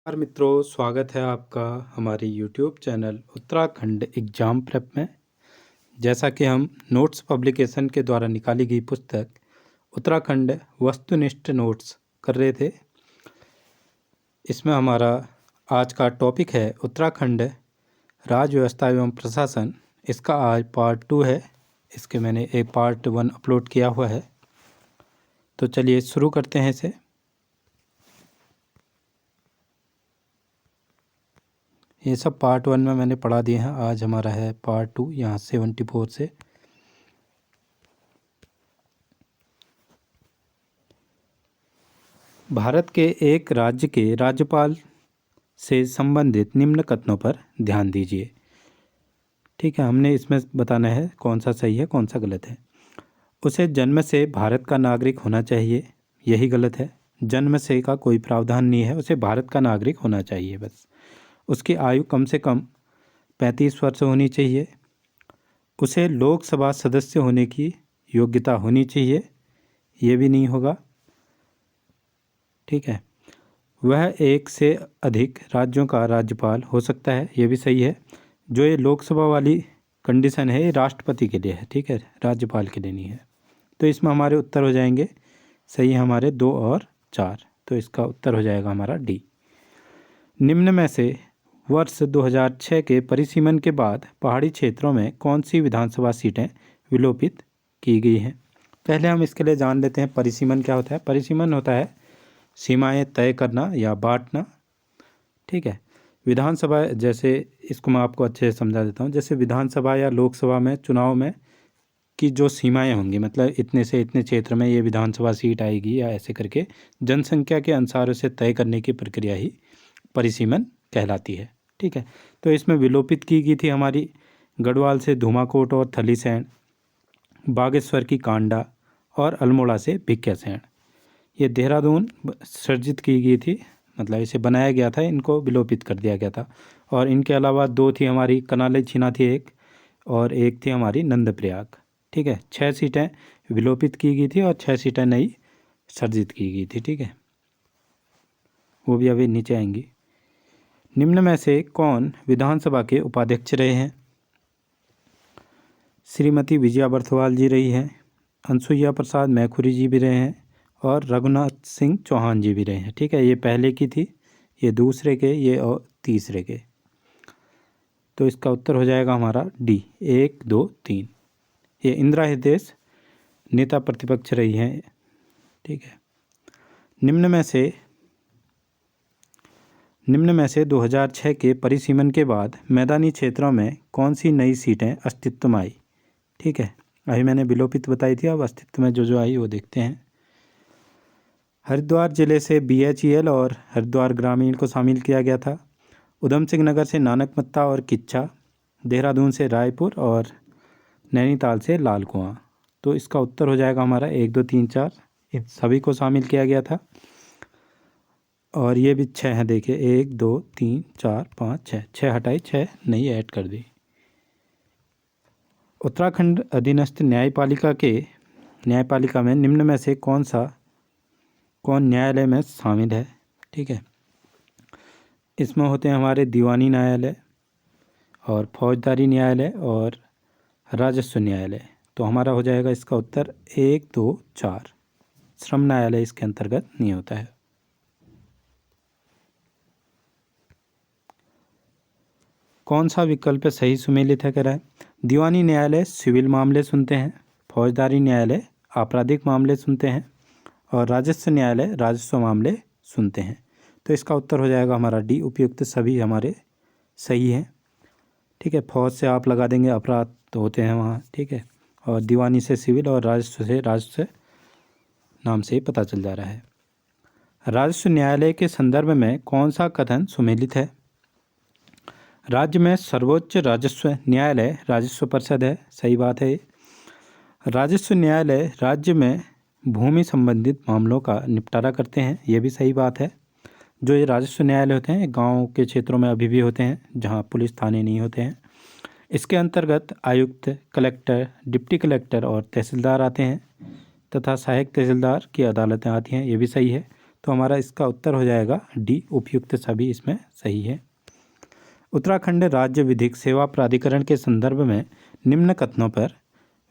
नमस्कार मित्रों, स्वागत है आपका हमारे YouTube channel Uttarakhand exam prep में। जैसा कि हम नोट्स पब्लिकेशन के द्वारा निकाली गई पुस्तक उत्तराखंड वस्तुनिष्ठ नोट्स कर रहे थे। इसमें हमारा आज का टॉपिक है उत्तराखंड राज्य व्यवस्था एवं प्रशासन। इसका आज पार्ट 2 है। इसके मैंने एक पार्ट 1 अपलोड किया हुआ है। तो चलिए शुरू करते हैं इसे। ये सब पार्ट 1 में मैंने पढ़ा दिए हैं। आज हमारा है पार्ट 2, यहाँ 74 से। भारत के एक राज्य के राज्यपाल से संबंधित निम्न कथनों पर ध्यान दीजिए। ठीक है, हमने इसमें बताना है कौन सा सही है कौन सा गलत है। उसे जन्म से भारत का नागरिक होना चाहिए, यही गलत है। जन्म से का कोई प्रावधान नहीं है, उसे भारत का नागरिक होना चाहिए बस। उसकी आयु कम से कम 35 वर्ष होनी चाहिए। उसे लोकसभा सदस्य होने की योग्यता होनी चाहिए, ये भी नहीं होगा। ठीक है, वह एक से अधिक राज्यों का राज्यपाल हो सकता है, ये भी सही है। जो ये लोकसभा वाली कंडीशन है ये राष्ट्रपति के लिए है, ठीक है, राज्यपाल के लिए नहीं है। तो इसमें हमारे उत्तर हो जाएंगे सही हमारे 2 और 4। तो इसका उत्तर हो जाएगा हमारा डी। निम्न में से वर्ष 2006 के परिसीमन के बाद पहाड़ी क्षेत्रों में कौन सी विधानसभा सीटें विलोपित की गई हैं। पहले हम इसके लिए जान लेते हैं परिसीमन क्या होता है। परिसीमन होता है सीमाएं तय करना या बांटना। ठीक है, विधानसभा, जैसे इसको मैं आपको अच्छे से समझा देता हूँ। जैसे विधानसभा या लोकसभा में चुनाव में की जो सीमाएं होंगी, मतलब इतने से इतने क्षेत्र में ये विधानसभा सीट आएगी या ऐसे करके जनसंख्या के अनुसार उसे तय करने की प्रक्रिया ही परिसीमन कहलाती है। ठीक है, तो इसमें विलोपित की गई थी हमारी गढ़वाल से धूमाकोट और थलीसैंण, बागेश्वर की कांडा और अल्मोड़ा से भिक्यासैंण। ये देहरादून सृजित की गई थी, मतलब इसे बनाया गया था, इनको विलोपित कर दिया गया था। और इनके अलावा 2 थी हमारी, कनाले छीना थी एक, और एक थी हमारी नंदप्रयाग। ठीक है, 6 सीटें विलोपित की गई थी और 6 सीटें नई सृजित की गई थी। ठीक है, वो भी अभी नीचे आएंगी। निम्न में से कौन विधानसभा के उपाध्यक्ष रहे हैं। श्रीमती विजया बर्थवाल जी रही हैं, अनसुईया प्रसाद मैखुरी जी भी रहे हैं, और रघुनाथ सिंह चौहान जी भी रहे हैं। ठीक है, ये पहले की थी, ये दूसरे के, ये और तीसरे के। तो इसका उत्तर हो जाएगा हमारा डी, 1, 2, 3। ये इंदिरा हृदय नेता प्रतिपक्ष रही हैं। ठीक है, निम्न में से 2006 के परिसीमन के बाद मैदानी क्षेत्रों में कौन सी नई सीटें अस्तित्व में आई। ठीक है, अभी मैंने विलोपित बताई थी, अब अस्तित्व में जो आई वो देखते हैं। हरिद्वार जिले से BHEL और हरिद्वार ग्रामीण को शामिल किया गया था। उधम सिंह नगर से नानकमत्ता और किच्छा, देहरादून से रायपुर और नैनीताल से लाल कुआं। तो इसका उत्तर हो जाएगा हमारा 1, 2, 3, 4। इन सभी को शामिल किया गया था। और ये भी 6 हैं, देखिए 1, 2, 3, 4, 5, 6, 6 हटाई, 6 नई ऐड कर दी। उत्तराखंड अधीनस्थ न्यायपालिका में निम्न में से कौन न्यायालय में शामिल है। ठीक है, इसमें होते हैं हमारे दीवानी न्यायालय और फौजदारी न्यायालय और राजस्व न्यायालय। तो हमारा हो जाएगा इसका उत्तर 1, 2, 4। श्रम न्यायालय इसके अंतर्गत नहीं होता है। कौन सा विकल्प सही सुमेलित है, कह रहा है। दीवानी न्यायालय सिविल मामले सुनते हैं, फौजदारी न्यायालय आपराधिक मामले सुनते हैं, और राजस्व न्यायालय राजस्व मामले सुनते हैं। तो इसका उत्तर हो जाएगा हमारा डी, उपयुक्त सभी हमारे सही हैं। ठीक है, फौज से आप लगा देंगे, अपराध तो होते हैं वहाँ। ठीक है, और दीवानी से सिविल और राजस्व से राजस्व नाम से ही पता चल जा रहा है। राजस्व न्यायालय के संदर्भ में कौन सा कथन सुमेलित है। राज्य में सर्वोच्च राजस्व न्यायालय राजस्व परिषद है, सही बात है। राजस्व न्यायालय राज्य में भूमि संबंधित मामलों का निपटारा करते हैं, ये भी सही बात है। जो ये राजस्व न्यायालय होते हैं गांव के क्षेत्रों में अभी भी होते हैं, जहां पुलिस थाने नहीं होते हैं। इसके अंतर्गत आयुक्त, कलेक्टर, डिप्टी कलेक्टर और तहसीलदार आते हैं, तथा सहायक तहसीलदार की अदालतें आती हैं, ये भी सही है। तो हमारा इसका उत्तर हो जाएगा डी, उपयुक्त सभी इसमें सही है। उत्तराखंड राज्य विधिक सेवा प्राधिकरण के संदर्भ में निम्न कथनों पर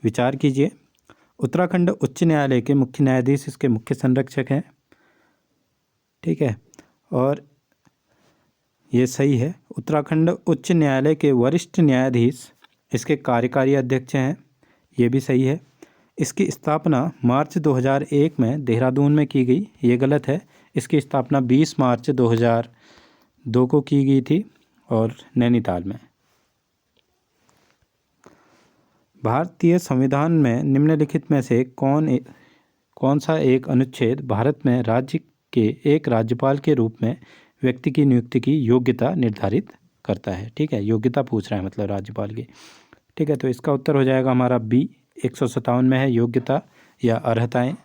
विचार कीजिए। उत्तराखंड उच्च न्यायालय के मुख्य न्यायाधीश इसके मुख्य संरक्षक हैं, ठीक है, और ये सही है। उत्तराखंड उच्च न्यायालय के वरिष्ठ न्यायाधीश इसके कार्यकारी अध्यक्ष हैं, ये भी सही है। इसकी स्थापना मार्च 2001 में देहरादून में की गई, ये गलत है। इसकी स्थापना 20 मार्च 2002 को की गई थी और नैनीताल में। भारतीय संविधान में निम्नलिखित में से कौन सा एक अनुच्छेद भारत में राज्य के एक राज्यपाल के रूप में व्यक्ति की नियुक्ति की योग्यता निर्धारित करता है, ठीक है, योग्यता पूछ रहा है मतलब राज्यपाल की, ठीक है। तो इसका उत्तर हो जाएगा हमारा बी, 157 में है योग्यता या अर्हताएं।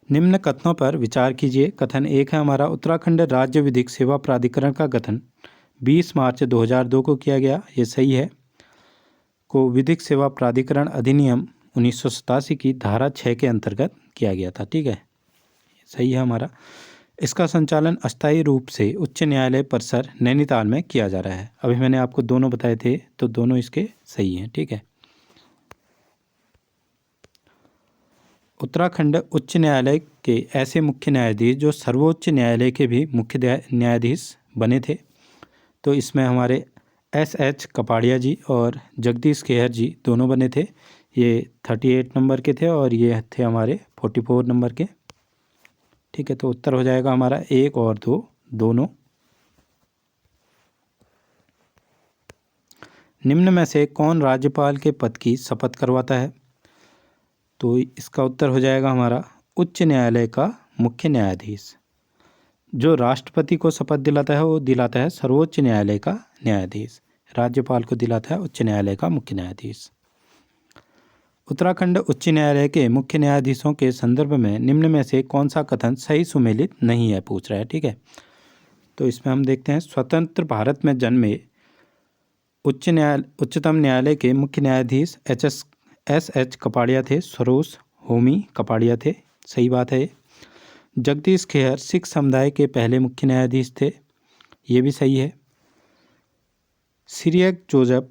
निम्न कथनों पर विचार कीजिए। कथन 1 है हमारा, उत्तराखंड राज्य विधिक सेवा प्राधिकरण का गठन 20 मार्च 2002 को किया गया, ये सही है। को विधिक सेवा प्राधिकरण अधिनियम 1987 की धारा 6 के अंतर्गत किया गया था, ठीक है, सही है हमारा। इसका संचालन अस्थायी रूप से उच्च न्यायालय परिसर नैनीताल में किया जा रहा है। अभी मैंने आपको दोनों बताए थे, तो दोनों इसके सही हैं, ठीक है। उत्तराखंड उच्च न्यायालय के ऐसे मुख्य न्यायाधीश जो सर्वोच्च न्यायालय के भी मुख्य न्यायाधीश बने थे, तो इसमें हमारे SH कपाड़िया जी और जगदीश खेहर जी दोनों बने थे। ये 38 नंबर के थे और ये थे हमारे 44 नंबर के, ठीक है। तो उत्तर हो जाएगा हमारा 1 और 2 दोनों। निम्न में से कौन राज्यपाल के पद की शपथ करवाता है? तो इसका उत्तर हो जाएगा हमारा उच्च न्यायालय का मुख्य न्यायाधीश। जो राष्ट्रपति को शपथ दिलाता है वो दिलाता है सर्वोच्च न्यायालय का न्यायाधीश, राज्यपाल को दिलाता है उच्च न्यायालय का मुख्य न्यायाधीश। उत्तराखंड उच्च न्यायालय के मुख्य न्यायाधीशों के संदर्भ में निम्न में से कौन सा कथन सही सुमेलित नहीं है पूछ रहा है, ठीक है। तो इसमें हम देखते हैं, स्वतंत्र भारत में जन्मे उच्चतम न्यायालय के मुख्य न्यायाधीश SH कपाड़िया थे, सरोज होमी कपाड़िया थे, सही बात है। जगदीश खेहर सिख समुदाय के पहले मुख्य न्यायाधीश थे, ये भी सही है। सिरियक जोसेफ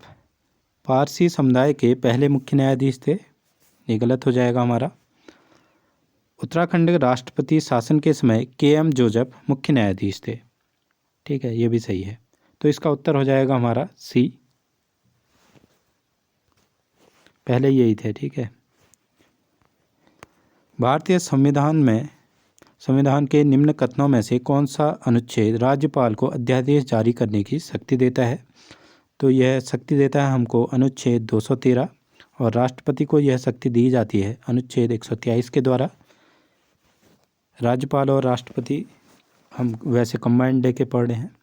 पारसी समुदाय के पहले मुख्य न्यायाधीश थे, ये गलत हो जाएगा हमारा। उत्तराखंड राष्ट्रपति शासन के समय KM जोसेफ मुख्य न्यायाधीश थे, ठीक है, ये भी सही है। तो इसका उत्तर हो जाएगा हमारा C, पहले यही थे, ठीक है। भारतीय संविधान के निम्न कथनों में से कौन सा अनुच्छेद राज्यपाल को अध्यादेश जारी करने की शक्ति देता है? तो यह शक्ति देता है हमको अनुच्छेद 213 और राष्ट्रपति को यह शक्ति दी जाती है अनुच्छेद 123 के द्वारा। राज्यपाल और राष्ट्रपति हम वैसे कंबाइंड लेके पढ़ रहे हैं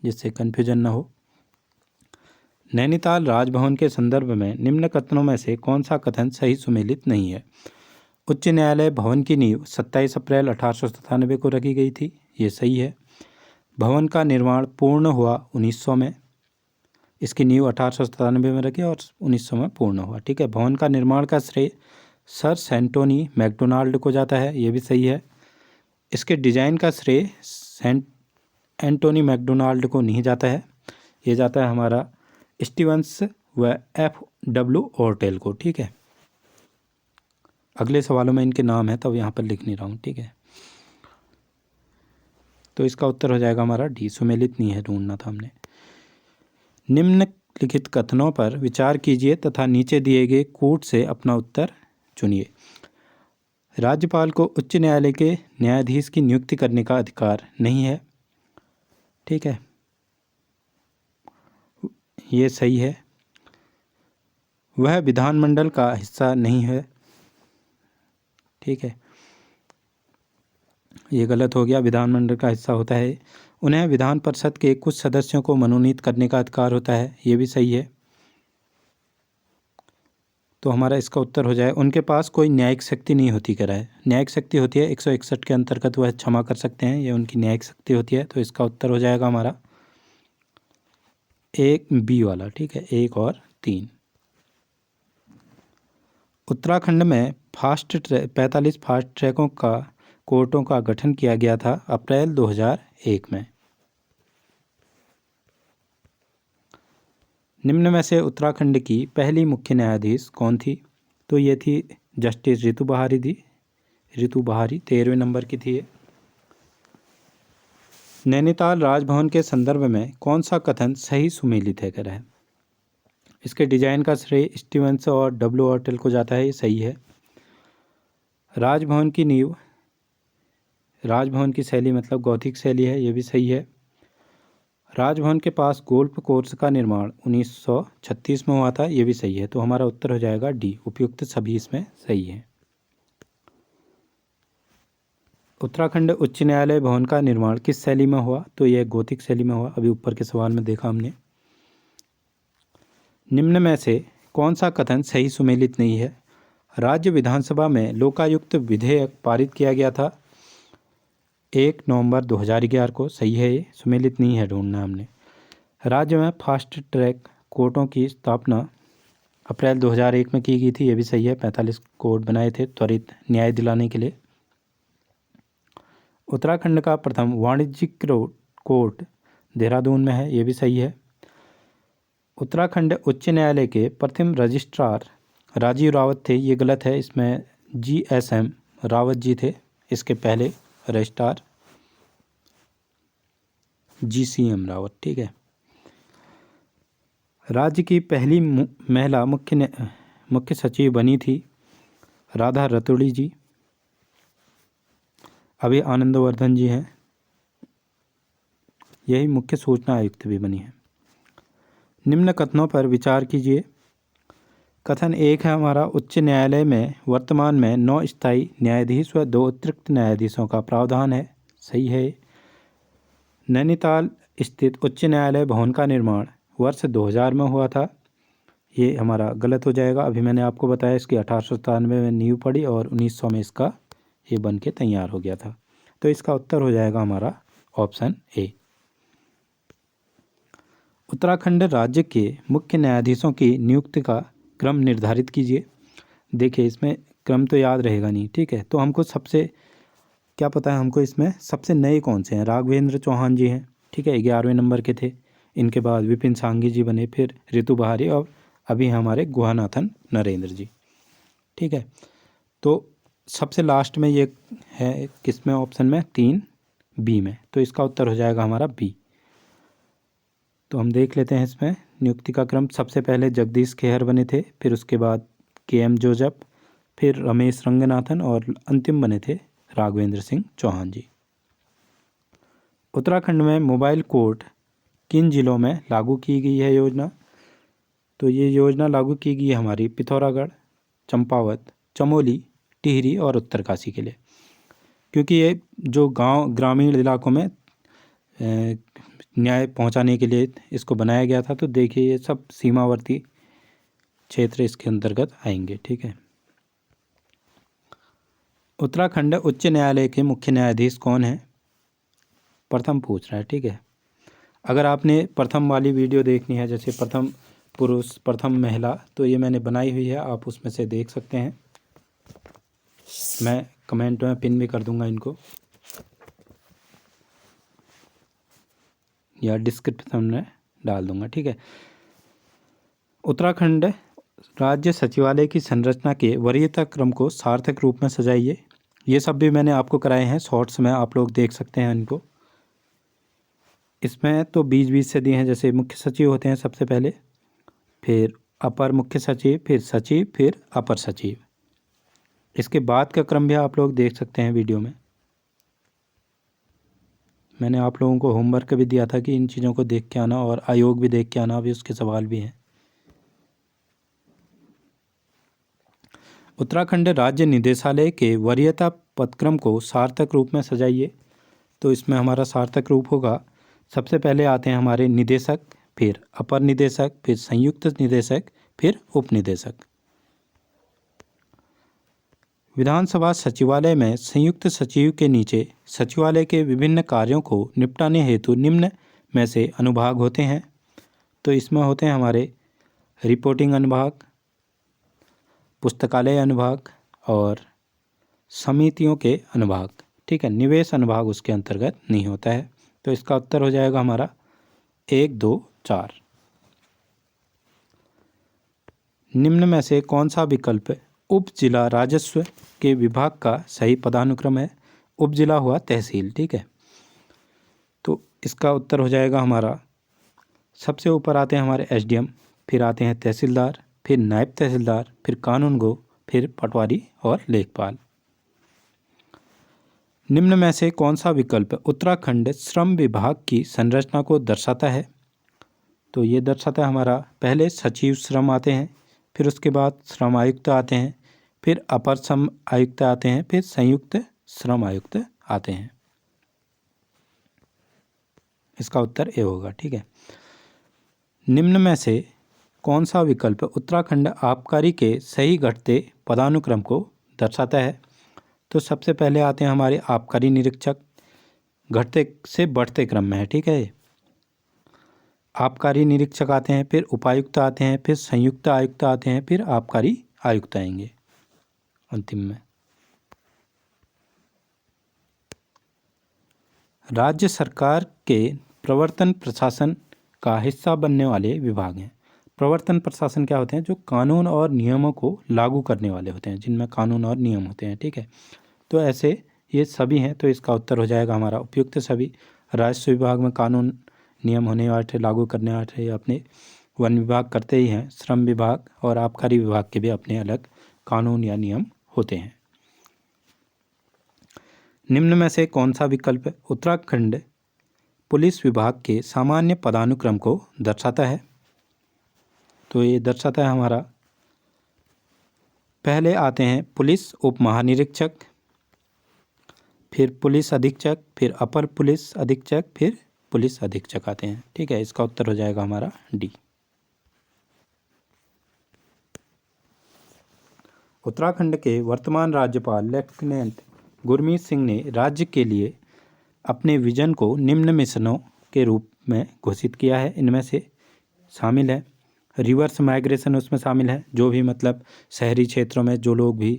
जिससे कन्फ्यूजन ना हो। नैनीताल राजभवन के संदर्भ में निम्न कथनों में से कौन सा कथन सही सुमेलित नहीं है? उच्च न्यायालय भवन की नींव 27 अप्रैल 1897 को रखी गई थी, ये सही है। भवन का निर्माण पूर्ण हुआ 1900 में, इसकी नींव 1897 में रखी और 1900 में पूर्ण हुआ, ठीक है। भवन का निर्माण का श्रेय सर सेंटोनी मैकडोनाल्ड को जाता है, ये भी सही है। इसके डिजाइन का श्रेय सेंट एंटोनी मैकडोनाल्ड को नहीं जाता है, ये जाता है हमारा स्टीवंस व FW ओर्टेल को, ठीक है। अगले सवालों में इनके नाम है तब यहाँ पर लिख नहीं रहा हूँ, ठीक है। तो इसका उत्तर हो जाएगा हमारा डी, सुमेलित नहीं है, ढूंढना था हमने। निम्नलिखित कथनों पर विचार कीजिए तथा नीचे दिए गए कूट से अपना उत्तर चुनिए। राज्यपाल को उच्च न्यायालय के न्यायाधीश की नियुक्ति करने का अधिकार नहीं है, ठीक है, ये सही है। वह विधानमंडल का हिस्सा नहीं है, ठीक है, ये गलत हो गया, विधानमंडल का हिस्सा होता है। उन्हें विधान परिषद के कुछ सदस्यों को मनोनीत करने का अधिकार होता है, ये भी सही है। तो हमारा इसका उत्तर हो जाए उनके पास कोई न्यायिक शक्ति नहीं होती, कह रहा है। न्यायिक शक्ति होती है 161 के अंतर्गत, वह क्षमा कर सकते हैं, ये उनकी न्यायिक शक्ति होती है। तो इसका उत्तर हो जाएगा हमारा 1 B वाला, ठीक है, 1 और 3। उत्तराखंड में 45 फास्ट ट्रैकों का कोर्टों का गठन किया गया था अप्रैल 2001 में। निम्न में से उत्तराखंड की पहली मुख्य न्यायाधीश कौन थी? तो ये थी जस्टिस रितु बहारी थी। रितु बहारी 13वें नंबर की थी ये। नैनीताल राजभवन के संदर्भ में कौन सा कथन सही सुमेलित है कर है? इसके डिजाइन का श्रेय स्टीवंस और डब्ल्यू ऑर्टेल को जाता है, ये सही है। राजभवन की नींव, राजभवन की शैली मतलब गौथिक शैली है, ये भी सही है। राजभवन के पास गोल्फ कोर्स का निर्माण 1936 में हुआ था, ये भी सही है। तो हमारा उत्तर हो जाएगा डी, उपयुक्त सभी इसमें सही है। उत्तराखंड उच्च न्यायालय भवन का निर्माण किस शैली में हुआ? तो यह गौथिक शैली में हुआ, अभी ऊपर के सवाल में देखा हमने। निम्न में से कौन सा कथन सही सुमेलित नहीं है? राज्य विधानसभा में लोकायुक्त विधेयक पारित किया गया था 1 नवंबर 2011 को, सही है, ये सुमेलित नहीं है, ढूंढना हमने। राज्य में फास्ट ट्रैक कोर्टों की स्थापना अप्रैल 2001 में की गई थी, ये भी सही है। 45 कोर्ट बनाए थे त्वरित न्याय दिलाने के लिए। उत्तराखंड का प्रथम वाणिज्यिक कोर्ट देहरादून में है, ये भी सही है। उत्तराखंड उच्च न्यायालय के प्रथम रजिस्ट्रार राजीव रावत थे, ये गलत है। इसमें GSM रावत जी थे, इसके पहले रजिस्ट्रार GCM रावत, ठीक है। राज्य की पहली महिला मुख्य सचिव बनी थी राधा रतुड़ी जी, अभी आनंदवर्धन जी हैं, यही मुख्य सूचना आयुक्त भी बनी है। निम्न कथनों पर विचार कीजिए। कथन 1 है हमारा, उच्च न्यायालय में वर्तमान में 9 स्थायी न्यायाधीश व 2 अतिरिक्त न्यायाधीशों का प्रावधान है, सही है। नैनीताल स्थित उच्च न्यायालय भवन का निर्माण वर्ष 2000 में हुआ था, ये हमारा गलत हो जाएगा। अभी मैंने आपको बताया इसकी 1897 में नींव पड़ी और 1900 में इसका ये बन के तैयार हो गया था। तो इसका उत्तर हो जाएगा हमारा ऑप्शन ए। उत्तराखंड राज्य के मुख्य न्यायाधीशों की नियुक्ति का क्रम निर्धारित कीजिए। देखिए इसमें क्रम तो याद रहेगा नहीं, ठीक है। तो हमको सबसे क्या पता है, हमको इसमें सबसे नए कौन से हैं? राघवेंद्र चौहान जी हैं, ठीक है, 11वें नंबर के थे। इनके बाद विपिन सांघी जी बने, फिर रितु बहारी और अभी हमारे गुहानाथन नरेंद्र जी, ठीक है। तो सबसे लास्ट में ये है किसमें? ऑप्शन में 3B में। तो इसका उत्तर हो जाएगा हमारा बी। तो हम देख लेते हैं इसमें नियुक्ति का क्रम। सबसे पहले जगदीश खेहर बने थे, फिर उसके बाद KM जोजफ, फिर रमेश रंगनाथन और अंतिम बने थे राघवेंद्र सिंह चौहान जी। उत्तराखंड में मोबाइल कोर्ट किन जिलों में लागू की गई है योजना? तो ये योजना लागू की गई है हमारी पिथौरागढ़, चंपावत, चमोली, टिहरी और उत्तरकाशी के लिए, क्योंकि ये जो गांव ग्रामीण इलाकों में न्याय पहुंचाने के लिए इसको बनाया गया था। तो देखिए ये सब सीमावर्ती क्षेत्र इसके अंतर्गत आएंगे, ठीक है। उत्तराखंड उच्च न्यायालय के मुख्य न्यायाधीश कौन है? प्रथम पूछ रहा है, ठीक है। अगर आपने प्रथम वाली वीडियो देखनी है, जैसे प्रथम पुरुष प्रथम महिला, तो ये मैंने बनाई हुई है, आप उसमें से देख सकते हैं। मैं कमेंट में पिन भी कर दूंगा इनको, या डिस्क्रिप्शन में डाल दूंगा, ठीक है। उत्तराखंड राज्य सचिवालय की संरचना के वरीयता क्रम को सार्थक रूप में सजाइए। ये सब भी मैंने आपको कराए हैं शॉर्ट्स में, आप लोग देख सकते हैं इनको। इसमें तो 20-20 से दिए हैं, जैसे मुख्य सचिव होते हैं सबसे पहले, फिर अपर मुख्य सचिव, फिर सचिव, फिर अपर सचिव। इसके बाद का क्रम भी आप लोग देख सकते हैं वीडियो में। मैंने आप लोगों को होमवर्क भी दिया था कि इन चीज़ों को देख के आना, और आयोग भी देख के आना, अभी उसके सवाल भी हैं। उत्तराखंड राज्य निदेशालय के वरीयता पदक्रम को सार्थक रूप में सजाइए। तो इसमें हमारा सार्थक रूप होगा, सबसे पहले आते हैं हमारे निदेशक, फिर अपर निदेशक, फिर संयुक्त निदेशक, फिर उप निदेशक। विधानसभा सचिवालय में संयुक्त सचिव के नीचे सचिवालय के विभिन्न कार्यों को निपटाने हेतु निम्न में से अनुभाग होते हैं। तो इसमें होते हैं हमारे रिपोर्टिंग अनुभाग, पुस्तकालय अनुभाग और समितियों के अनुभाग, ठीक है। निवेश अनुभाग उसके अंतर्गत नहीं होता है। तो इसका उत्तर हो जाएगा हमारा 1, 2, 4। निम्न में से कौन सा विकल्प उप जिला राजस्व के विभाग का सही पदानुक्रम है? उप जिला हुआ तहसील, ठीक है। तो इसका उत्तर हो जाएगा हमारा, सबसे ऊपर आते हैं हमारे एसडीएम, फिर आते हैं तहसीलदार, फिर नायब तहसीलदार, फिर कानूनगो, फिर पटवारी और लेखपाल। निम्न में से कौन सा विकल्प उत्तराखंड श्रम विभाग की संरचना को दर्शाता है? तो ये दर्शाता है हमारा, पहले सचिव श्रम आते हैं, फिर उसके बाद श्रम आयुक्त आते हैं, फिर अपर श्रम आयुक्त आते हैं, फिर संयुक्त श्रम आयुक्त आते हैं। इसका उत्तर ए होगा, ठीक है। निम्न में से कौन सा विकल्प उत्तराखंड आबकारी के सही घटते पदानुक्रम को दर्शाता है? तो सबसे पहले आते हैं हमारे आबकारी निरीक्षक, घटते से बढ़ते क्रम में है, ठीक है। आबकारी निरीक्षक आते हैं, फिर उपायुक्त आते हैं, फिर संयुक्त आयुक्त आते हैं, फिर आबकारी आयुक्त आएंगे अंतिम में। राज्य सरकार के प्रवर्तन प्रशासन का हिस्सा बनने वाले विभाग हैं। प्रवर्तन प्रशासन क्या होते हैं? जो कानून और नियमों को लागू करने वाले होते हैं, जिनमें कानून और नियम होते हैं, ठीक है। तो ऐसे ये सभी हैं, तो इसका उत्तर हो जाएगा हमारा उपयुक्त सभी। राजस्व विभाग में कानून नियम होने वाले, लागू करने वाले अपने वन विभाग करते ही हैं। श्रम विभाग और आबकारी विभाग के भी अपने अलग कानून या नियम होते हैं। निम्न में से कौन सा विकल्प उत्तराखंड पुलिस विभाग के सामान्य पदानुक्रम को दर्शाता है? तो ये दर्शाता है हमारा, पहले आते हैं पुलिस उप महानिरीक्षक, फिर पुलिस अधीक्षक, फिर अपर पुलिस अधीक्षक, फिर पुलिस अधीक्षक आते हैं, ठीक है। इसका उत्तर हो जाएगा हमारा डी। उत्तराखंड के वर्तमान राज्यपाल लेफ्टिनेंट गुरमीत सिंह ने राज्य के लिए अपने विजन को निम्न मिशनों के रूप में घोषित किया है। इनमें से शामिल है रिवर्स माइग्रेशन, उसमें शामिल है जो भी मतलब शहरी क्षेत्रों में जो लोग भी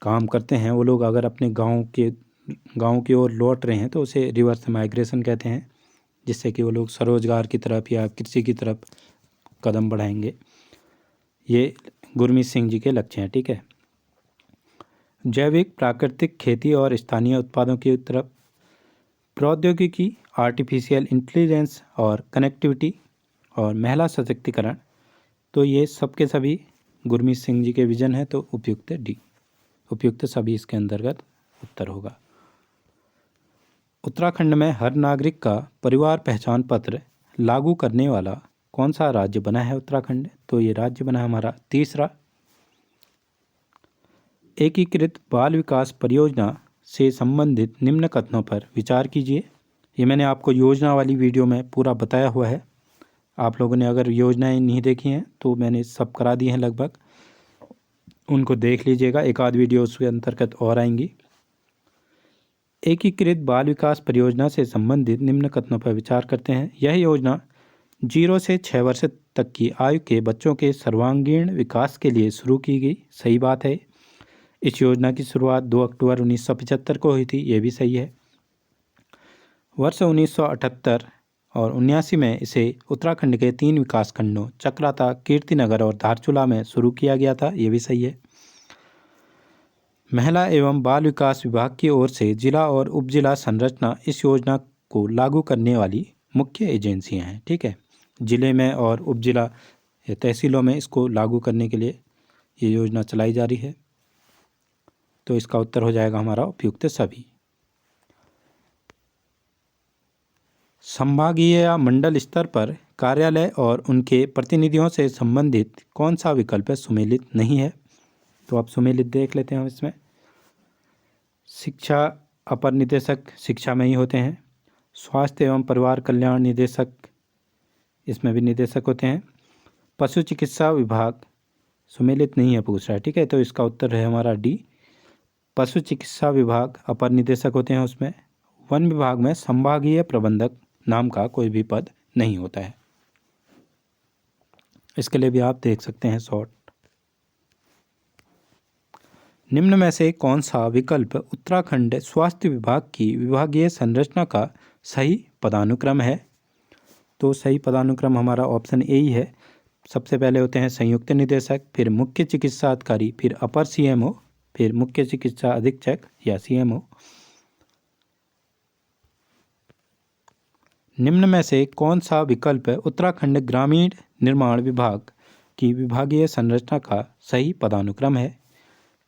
काम करते हैं, वो लोग अगर अपने गांव की ओर लौट रहे हैं तो उसे रिवर्स माइग्रेशन कहते हैं, जिससे कि वो लोग स्वरोजगार की तरफ या कृषि की तरफ कदम बढ़ाएंगे। ये गुरमीत सिंह जी के लक्ष्य हैं, ठीक है। जैविक प्राकृतिक खेती और स्थानीय उत्पादों की तरफ, प्रौद्योगिकी, आर्टिफिशियल इंटेलिजेंस और कनेक्टिविटी और महिला सशक्तिकरण, तो ये सब के सभी गुरमीत सिंह जी के विजन है। तो उपयुक्त डी, उपयुक्त सभी इसके अंतर्गत उत्तर होगा। उत्तराखंड में हर नागरिक का परिवार पहचान पत्र लागू करने वाला कौन सा राज्य बना है उत्तराखंड? तो ये राज्य बना है हमारा तीसरा। एकीकृत बाल विकास परियोजना से संबंधित निम्न कथनों पर विचार कीजिए। ये मैंने आपको योजना वाली वीडियो में पूरा बताया हुआ है। आप लोगों ने अगर योजनाएं नहीं देखी हैं तो मैंने सब करा दी हैं लगभग, उनको देख लीजिएगा। एक आध वीडियो उसके अंतर्गत और आएंगी। एकीकृत बाल विकास परियोजना से संबंधित निम्न कथनों पर विचार करते हैं। यह योजना 0 से 6 वर्ष तक की आयु के बच्चों के सर्वांगीण विकास के लिए शुरू की गई। सही बात है। इस योजना की शुरुआत 2 अक्टूबर 1975 को हुई थी, ये भी सही है। वर्ष 1978 और 79 में इसे उत्तराखंड के 3 विकास खंडों चक्राता, कीर्तिनगर और धारचूला में शुरू किया गया था, ये भी सही है। महिला एवं बाल विकास विभाग की ओर से जिला और उपजिला संरचना इस योजना को लागू करने वाली मुख्य एजेंसियां हैं, ठीक है। जिले में और उपजिला या तहसीलों में इसको लागू करने के लिए ये योजना चलाई जा रही है। तो इसका उत्तर हो जाएगा हमारा उपयुक्त सभी। संभागीय या मंडल स्तर पर कार्यालय और उनके प्रतिनिधियों से संबंधित कौन सा विकल्प सुमेलित नहीं है? तो आप सुमेलित देख लेते हैं हम इसमें। शिक्षा अपर निदेशक शिक्षा में ही होते हैं। स्वास्थ्य एवं परिवार कल्याण निदेशक, इसमें भी निदेशक होते हैं। पशु चिकित्सा विभाग सुमेलित नहीं है पूछ रहा है, ठीक है। तो इसका उत्तर है हमारा डी, पशु चिकित्सा विभाग अपर निदेशक होते हैं उसमें। वन विभाग में संभागीय प्रबंधक नाम का कोई भी पद नहीं होता है। इसके लिए भी आप देख सकते हैं शॉर्ट। निम्न में से कौन सा विकल्प उत्तराखंड स्वास्थ्य विभाग की विभागीय संरचना का सही पदानुक्रम है? तो सही पदानुक्रम हमारा ऑप्शन ए ही है। सबसे पहले होते हैं संयुक्त निदेशक, फिर मुख्य चिकित्सा अधिकारी, फिर अपर सीएमओ, फिर मुख्य चिकित्सा अधीक्षक या सीएमओ। निम्न में से कौन सा विकल्प उत्तराखंड ग्रामीण निर्माण विभाग की विभागीय संरचना का सही पदानुक्रम है?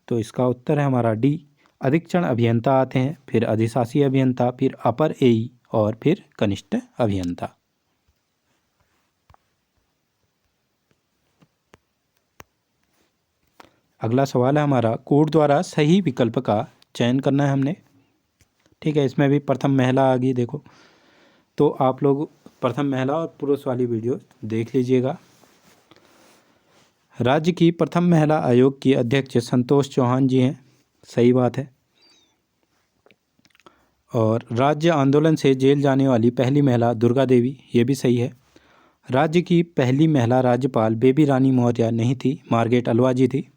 तो इसका उत्तर है हमारा डी। अधीक्षण अभियंता आते हैं, फिर अधिशासी अभियंता, फिर अपर एई और फिर कनिष्ठ अभियंता। अगला सवाल है हमारा, कोर्ट द्वारा सही विकल्प का चयन करना है हमने। ठीक है, इसमें भी प्रथम महिला आ गई देखो, तो आप लोग प्रथम महिला और पुरुष वाली वीडियो देख लीजिएगा। राज्य की प्रथम महिला आयोग की अध्यक्ष संतोष चौहान जी हैं, सही बात है। और राज्य आंदोलन से जेल जाने वाली पहली महिला दुर्गा देवी, ये भी सही है। राज्य की पहली महिला राज्यपाल बेबी रानी मौर्य नहीं थी, मार्गरेट अल्वा जी थी।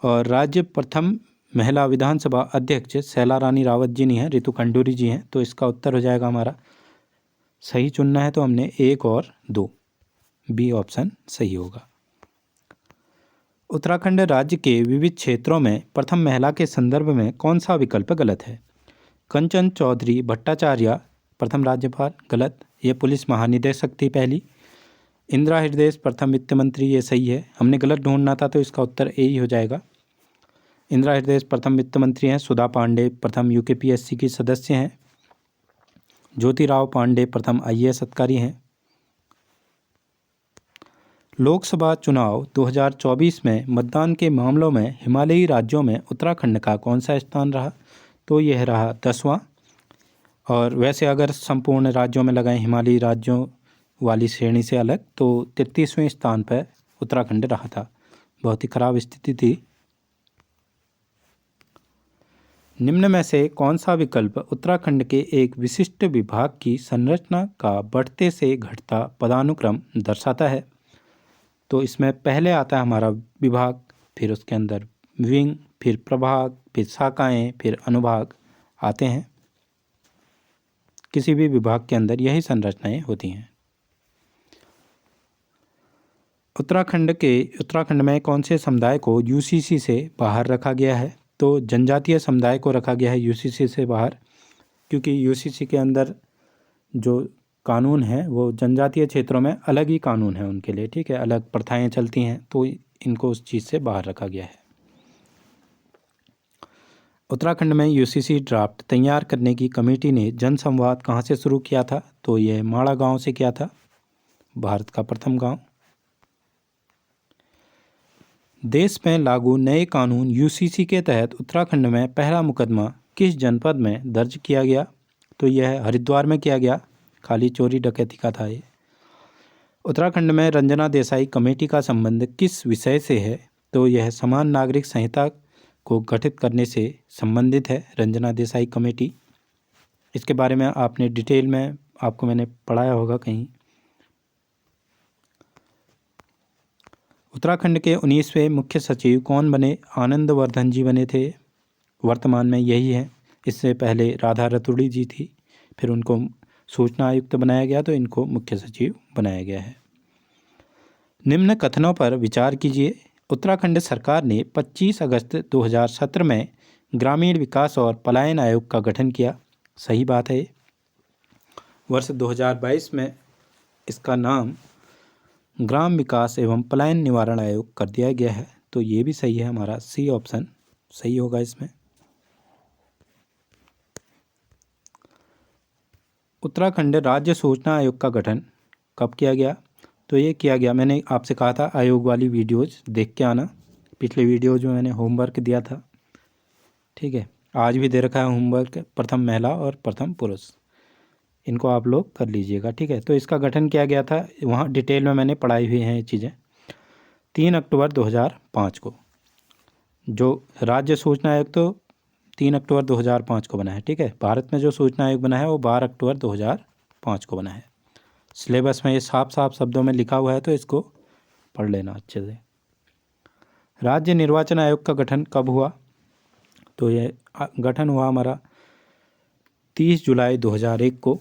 और राज्य प्रथम महिला विधानसभा अध्यक्ष शैला रानी रावत जी नहीं हैं, रितु खंडूरी जी हैं। तो इसका उत्तर हो जाएगा हमारा, सही चुनना है तो हमने 1 और 2, बी ऑप्शन सही होगा। उत्तराखंड राज्य के विविध क्षेत्रों में प्रथम महिला के संदर्भ में कौन सा विकल्प गलत है? कंचन चौधरी भट्टाचार्य प्रथम राज्यपाल, गलत। ये पुलिस महानिदेशक थी पहली। इंदिरा हृदय प्रथम वित्त मंत्री, ये सही है। हमने गलत ढूंढना था तो इसका उत्तर ए ही हो जाएगा। इंदिरा हृदय प्रथम वित्त मंत्री हैं। सुधा पांडे प्रथम यूकेपीएससी की सदस्य हैं। ज्योतिराव पांडे प्रथम आईएएस अधिकारी हैं। लोकसभा चुनाव 2024 में मतदान के मामलों में हिमालयी राज्यों में उत्तराखंड का कौन सा स्थान रहा? तो यह रहा 10वां। और वैसे अगर संपूर्ण राज्यों में लगाएं हिमालयी राज्यों वाली श्रेणी से अलग, तो 33वें स्थान पर उत्तराखंड रहा था। बहुत ही खराब स्थिति थी। निम्न में से कौन सा विकल्प उत्तराखंड के एक विशिष्ट विभाग की संरचना का बढ़ते से घटता पदानुक्रम दर्शाता है? तो इसमें पहले आता है हमारा विभाग, फिर उसके अंदर विंग, फिर प्रभाग, फिर शाखाएं, फिर अनुभाग आते हैं। किसी भी विभाग के अंदर यही संरचनाएं होती हैं। उत्तराखंड में कौन से समुदाय को यूसीसी से बाहर रखा गया है? तो जनजातीय समुदाय को रखा गया है यूसीसी से बाहर, क्योंकि यूसीसी के अंदर जो कानून है वो जनजातीय क्षेत्रों में अलग ही कानून है उनके लिए। ठीक है, अलग प्रथाएं चलती हैं, तो इनको उस चीज़ से बाहर रखा गया है। उत्तराखंड में यूसीसी ड्राफ्ट तैयार करने की कमेटी ने जनसंवाद कहाँ से शुरू किया था? तो यह माड़ा गांव से किया था, भारत का प्रथम गांव। देश में लागू नए कानून यूसीसी के तहत उत्तराखंड में पहला मुकदमा किस जनपद में दर्ज किया गया? तो यह हरिद्वार में किया गया, खाली चोरी डकैती का था ये। उत्तराखंड में रंजना देसाई कमेटी का संबंध किस विषय से है? तो यह समान नागरिक संहिता को गठित करने से संबंधित है, रंजना देसाई कमेटी। इसके बारे में आपने डिटेल में आपको मैंने पढ़ाया होगा कहीं। उत्तराखंड के 19वें मुख्य सचिव कौन बने? आनंद वर्धन जी बने थे, वर्तमान में यही है। इससे पहले राधा रतुड़ी जी थी, फिर उनको सूचना आयुक्त बनाया गया, तो इनको मुख्य सचिव बनाया गया है। निम्न कथनों पर विचार कीजिए। उत्तराखंड सरकार ने 25 अगस्त 2017 में ग्रामीण विकास और पलायन आयोग का गठन किया, सही बात है। वर्ष 2022 में इसका नाम ग्राम विकास एवं पलायन निवारण आयोग कर दिया गया है, तो ये भी सही है, हमारा सी ऑप्शन सही होगा इसमें। उत्तराखंड राज्य सूचना आयोग का गठन कब किया गया? तो ये किया गया, मैंने आपसे कहा था आयोग वाली वीडियोज़ देख के आना, पिछले वीडियोज़ में मैंने होमवर्क दिया था। ठीक है, आज भी दे रखा है होमवर्क, प्रथम महिला और प्रथम पुरुष, इनको आप लोग कर लीजिएगा। ठीक है, तो इसका गठन किया गया था, वहाँ डिटेल में मैंने पढ़ाई हुई हैं ये चीज़ें। 3 अक्टूबर 2005 को जो राज्य सूचना आयोग, तो 3 अक्टूबर 2005 को बना है। ठीक है, भारत में जो सूचना आयोग बना है वो 12 अक्टूबर 2005 को बना है। सिलेबस में ये साफ साफ शब्दों में लिखा हुआ है, तो इसको पढ़ लेना अच्छे से। राज्य निर्वाचन आयोग का गठन कब हुआ? तो ये गठन हुआ हमारा 30 जुलाई 2001 को।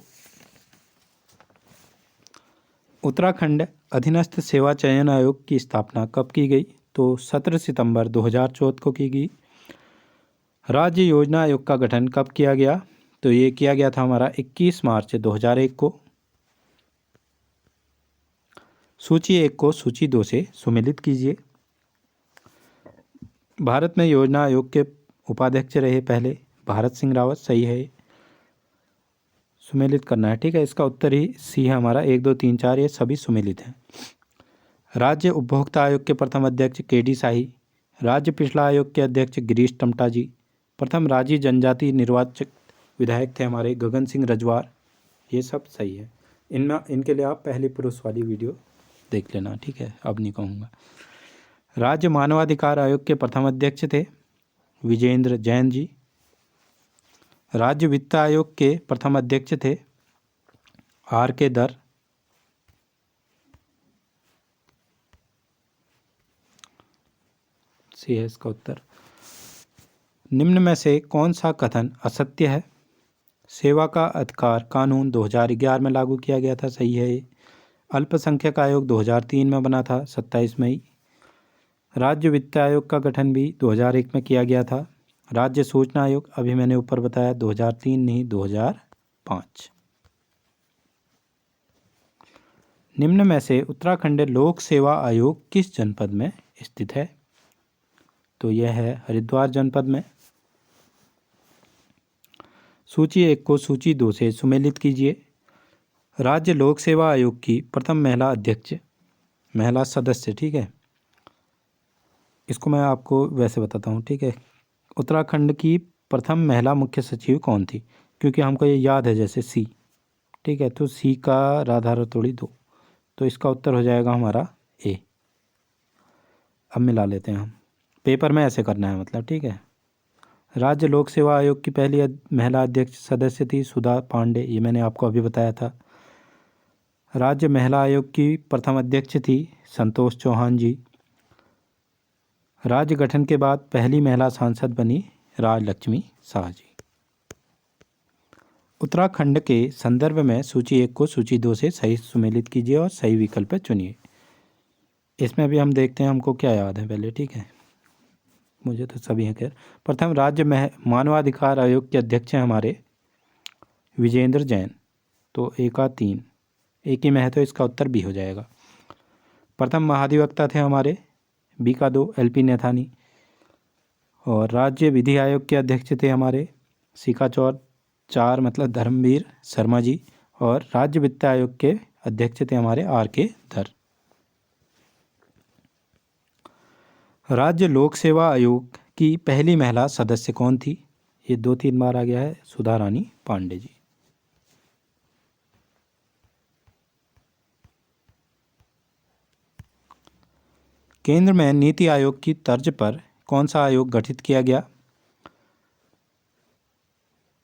उत्तराखंड अधीनस्थ सेवा चयन आयोग की स्थापना कब की गई? तो 17 सितंबर 2014 को की गई। राज्य योजना आयोग का गठन कब किया गया? तो ये किया गया था हमारा 21 मार्च 2001 को। सूची 1 को सूची 2 से सुमेलित कीजिए। भारत में योजना आयोग के उपाध्यक्ष रहे पहले भारत सिंह रावत, सही है। सुमेलित करना है, ठीक है। इसका उत्तर ही सी है हमारा। 1 2 3 4 ये सभी सुमेलित हैं। राज्य उपभोक्ता आयोग के प्रथम अध्यक्ष के.डी. शाही। राज्य पिछड़ा आयोग के अध्यक्ष गिरीश टमटा जी। प्रथम राज्य जनजाति निर्वाचक विधायक थे हमारे गगन सिंह रजवार। ये सब सही है। इनके लिए आप पहले पुरुष वाली वीडियो देख लेना, ठीक है। अब नहीं कहूँगा। राज्य मानवाधिकार आयोग के प्रथम अध्यक्ष थे विजेंद्र जैन जी। राज्य वित्त आयोग के प्रथम अध्यक्ष थे R.K. दर। सी है इसका उत्तर। निम्न में से कौन सा कथन असत्य है? सेवा का अधिकार कानून 2011 में लागू किया गया था, सही है ये। अल्पसंख्यक आयोग 2003 में बना था 27 मई। राज्य वित्त आयोग का गठन भी 2001 में किया गया था। राज्य सूचना आयोग अभी मैंने ऊपर बताया 2003 नहीं 2005। निम्न में से उत्तराखंड लोक सेवा आयोग किस जनपद में स्थित है? तो यह है हरिद्वार जनपद में। सूची 1 को सूची 2 से सुमेलित कीजिए। राज्य लोक सेवा आयोग की प्रथम महिला अध्यक्ष, महिला सदस्य, ठीक है। इसको मैं आपको वैसे बताता हूँ, ठीक है। उत्तराखंड की प्रथम महिला मुख्य सचिव कौन थी? क्योंकि हमको ये याद है जैसे सी, ठीक है। तो सी का राधा रतोड़ी 2, तो इसका उत्तर हो जाएगा हमारा ए। अब मिला लेते हैं हम, पेपर में ऐसे करना है मतलब, ठीक है। राज्य लोक सेवा आयोग की पहली महिला अध्यक्ष सदस्य थी सुधा पांडे, ये मैंने आपको अभी बताया था। राज्य महिला आयोग की प्रथम अध्यक्ष थी संतोष चौहान जी। राज्य गठन के बाद पहली महिला सांसद बनी राजलक्ष्मी शाह जी। उत्तराखंड के संदर्भ में सूची 1 को सूची 2 से सही सुमेलित कीजिए और सही विकल्प चुनिए। इसमें भी हम देखते हैं हमको क्या याद है पहले, ठीक है। मुझे तो सभी हैं खैर। प्रथम राज्य मानवाधिकार आयोग के अध्यक्ष हैं हमारे विजेंद्र जैन, तो ए का 3, एक ही में है तो इसका उत्तर बी हो जाएगा। प्रथम महाधिवक्ता थे हमारे बी का 2 LP नैथानी। और राज्य विधि आयोग के अध्यक्ष थे हमारे सी का 4 मतलब धर्मवीर शर्मा जी। और राज्य वित्त आयोग के अध्यक्ष थे हमारे R.K. दर। राज्य लोक सेवा आयोग की पहली महिला सदस्य कौन थी? ये 2-3 बार आ गया है, सुधा रानी पांडे जी। केंद्र में नीति आयोग की तर्ज पर कौन सा आयोग गठित किया गया?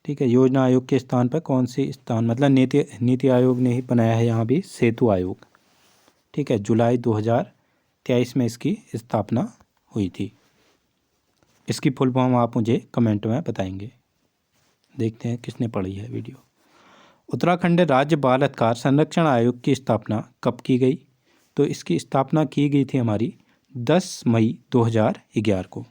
ठीक है, योजना आयोग के स्थान पर कौन सी स्थान, मतलब नीति आयोग ने ही बनाया है यहाँ भी सेतु आयोग, ठीक है। जुलाई 2023 में इसकी स्थापना हुई थी। इसकी फुल फॉर्म आप मुझे कमेंट में बताएंगे। देखते हैं किसने पढ़ी है वीडियो। उत्तराखंड राज्य बाल अधिकार संरक्षण आयोग की स्थापना कब की गई? तो इसकी स्थापना की गई थी हमारी 10 मई 2011 को।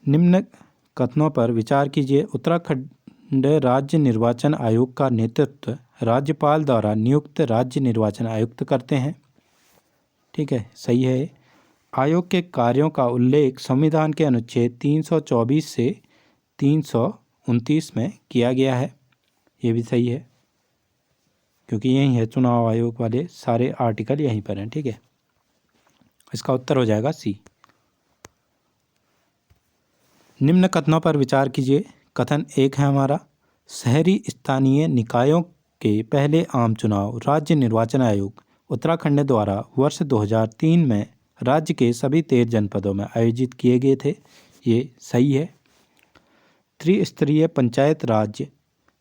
निम्न कथनों पर विचार कीजिए। उत्तराखंड राज्य निर्वाचन आयोग का नेतृत्व राज्यपाल द्वारा नियुक्त राज्य निर्वाचन आयुक्त करते हैं, ठीक है, सही है। आयोग के कार्यों का उल्लेख संविधान के अनुच्छेद 324 से 329 में किया गया है, ये भी सही है क्योंकि यही है चुनाव आयोग वाले सारे आर्टिकल यहीं पर हैं, ठीक है। इसका उत्तर हो जाएगा सी। निम्न कथनों पर विचार कीजिए। कथन 1 है हमारा, शहरी स्थानीय निकायों के पहले आम चुनाव राज्य निर्वाचन आयोग उत्तराखंड द्वारा वर्ष 2003 में राज्य के सभी 13 जनपदों में आयोजित किए गए थे, ये सही है। त्रिस्तरीय पंचायत राज्य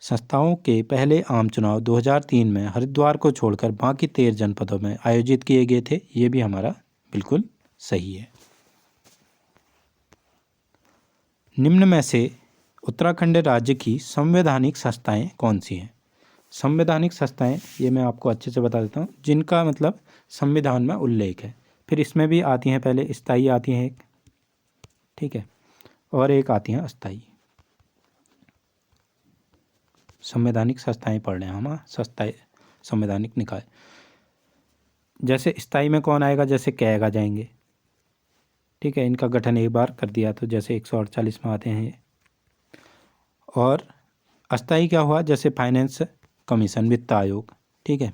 संस्थाओं के पहले आम चुनाव 2003 में हरिद्वार को छोड़कर बाकी 13 जनपदों में आयोजित किए गए थे। ये भी हमारा बिल्कुल सही है। निम्न में से उत्तराखंड राज्य की संवैधानिक संस्थाएं कौन सी हैं? संवैधानिक संस्थाएं, ये मैं आपको अच्छे से बता देता हूँ, जिनका मतलब संविधान में उल्लेख है। फिर इसमें भी आती हैं, पहले स्थायी आती हैं एक, ठीक है, और एक आती हैं अस्थायी। संवैधानिक संस्थाएं पढ़ रहे हैं हम, संवैधानिक निकाय। जैसे स्थायी में कौन आएगा? जैसे कैग आ जाएंगे, ठीक है, इनका गठन एक बार कर दिया तो जैसे 148 में आते हैं। और अस्थायी क्या हुआ? जैसे फाइनेंस कमीशन, वित्त आयोग, ठीक है।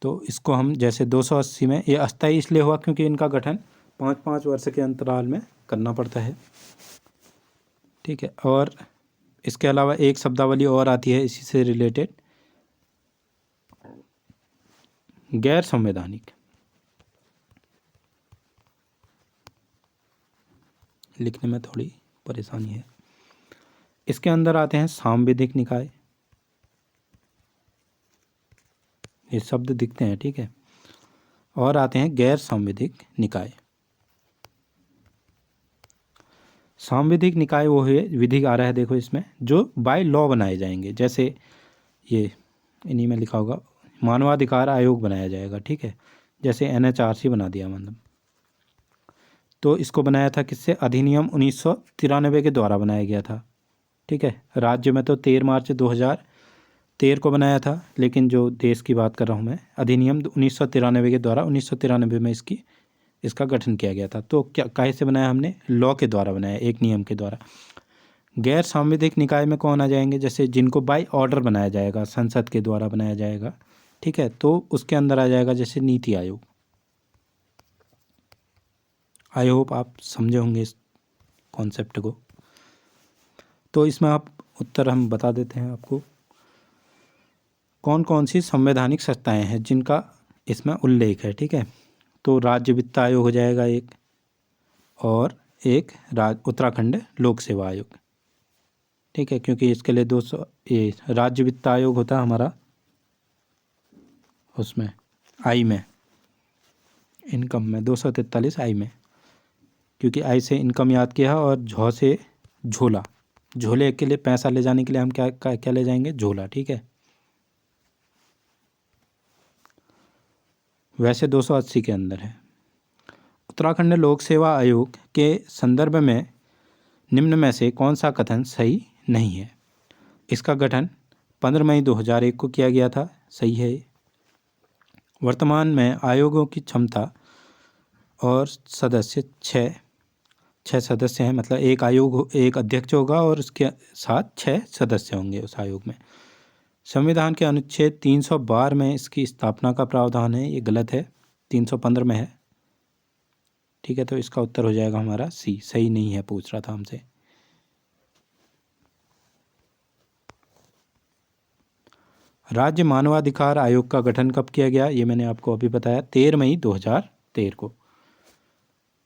तो इसको हम जैसे 280 में, ये अस्थायी इसलिए हुआ क्योंकि इनका गठन 5-5 वर्ष के अंतराल में करना पड़ता है, ठीक है। और इसके अलावा एक शब्दावली और आती है इसी से रिलेटेड, गैर संवैधानिक। लिखने में थोड़ी परेशानी है। इसके अंदर आते हैं सांविधिक निकाय, ये शब्द दिखते हैं, ठीक है। और आते हैं गैर सांविधिक निकाय। सांविधिक निकाय वो है, विधि आ रहा है देखो इसमें, जो बाय लॉ बनाए जाएंगे। जैसे ये इन्हीं में लिखा होगा, मानवाधिकार आयोग बनाया जाएगा, ठीक है। जैसे NHRC बना दिया, मतलब तो इसको बनाया था किससे? अधिनियम 1993 के द्वारा बनाया गया था, ठीक है। राज्य में तो 13 मार्च 2013 को बनाया था, लेकिन जो देश की बात कर रहा हूँ मैं, अधिनियम 1993 के द्वारा 1993 में इसका गठन किया गया था। तो क्या काहे से बनाया हमने? लॉ के द्वारा बनाया, एक नियम के द्वारा। गैर सांविधिक निकाय में कौन आ जाएंगे? जैसे जिनको बाय ऑर्डर बनाया जाएगा, संसद के द्वारा बनाया जाएगा, ठीक है। तो उसके अंदर आ जाएगा जैसे नीति आयोग। आई होप आप समझे होंगे इस कॉन्सेप्ट को। तो इसमें आप उत्तर हम बता देते हैं आपको, कौन कौन सी संवैधानिक संस्थाएं हैं जिनका इसमें उल्लेख है, ठीक है। तो राज्य वित्त आयोग हो जाएगा एक, और एक उत्तराखंड लोक सेवा आयोग, ठीक है, क्योंकि इसके लिए 200 ये राज्य वित्त आयोग होता है हमारा, उसमें आई में, इनकम में 243 आई में, क्योंकि आई से इनकम याद किया, और झो से झोला, झोले के लिए पैसा ले जाने के लिए हम क्या ले जाएंगे? झोला, ठीक है। वैसे 280 के अंदर है। उत्तराखंड लोक सेवा आयोग के संदर्भ में निम्न में से कौन सा कथन सही नहीं है? इसका गठन 15 मई 2001 को किया गया था, सही है। वर्तमान में आयोगों की क्षमता और सदस्य छः सदस्य हैं, मतलब एक आयोग, एक अध्यक्ष होगा और उसके साथ 6 सदस्य होंगे उस आयोग में। संविधान के अनुच्छेद 312 में इसकी स्थापना का प्रावधान है, ये गलत है, 315 में है, ठीक है। तो इसका उत्तर हो जाएगा हमारा सी, सही नहीं है, पूछ रहा था हमसे। राज्य मानवाधिकार आयोग का गठन कब किया गया? ये मैंने आपको अभी बताया, 13 मई 2013 को।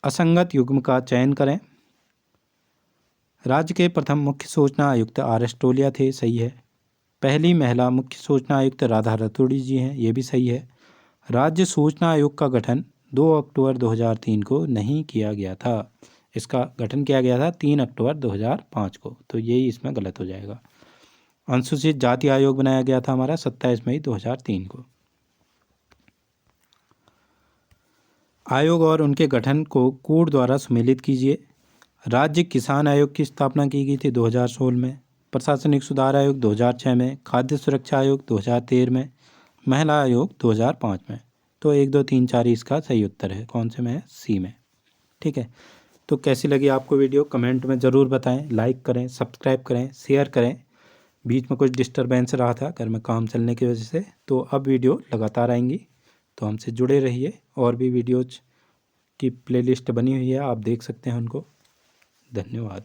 असंगत युग्म का चयन करें। राज्य के प्रथम मुख्य सूचना आयुक्त RS टोलिया थे, सही है। पहली महिला मुख्य सूचना आयुक्त राधा रतूड़ी जी हैं, ये भी सही है। राज्य सूचना आयोग का गठन 2 अक्टूबर 2003 को नहीं किया गया था, इसका गठन किया गया था 3 अक्टूबर 2005 को, तो यही इसमें गलत हो जाएगा। अनुसूचित जाति आयोग बनाया गया था हमारा 27 मई 2003 को। आयोग और उनके गठन को कोड द्वारा सम्मिलित कीजिए। राज्य किसान आयोग की स्थापना की गई थी 2016 में, प्रशासनिक सुधार आयोग 2006 में, खाद्य सुरक्षा आयोग 2013 में, महिला आयोग 2005 में। तो 1, 2, 3, 4 इसका सही उत्तर है। कौन से में है? सी में, ठीक है। तो कैसी लगी आपको वीडियो? कमेंट में ज़रूर बताएं, लाइक करें, सब्सक्राइब करें, शेयर करें। बीच में कुछ डिस्टरबेंस रहा था घर में काम चलने की वजह से, तो अब वीडियो लगातार आएंगी, तो हमसे जुड़े रहिए। और भी वीडियोज की प्लेलिस्ट बनी हुई है, आप देख सकते हैं उनको। धन्यवाद।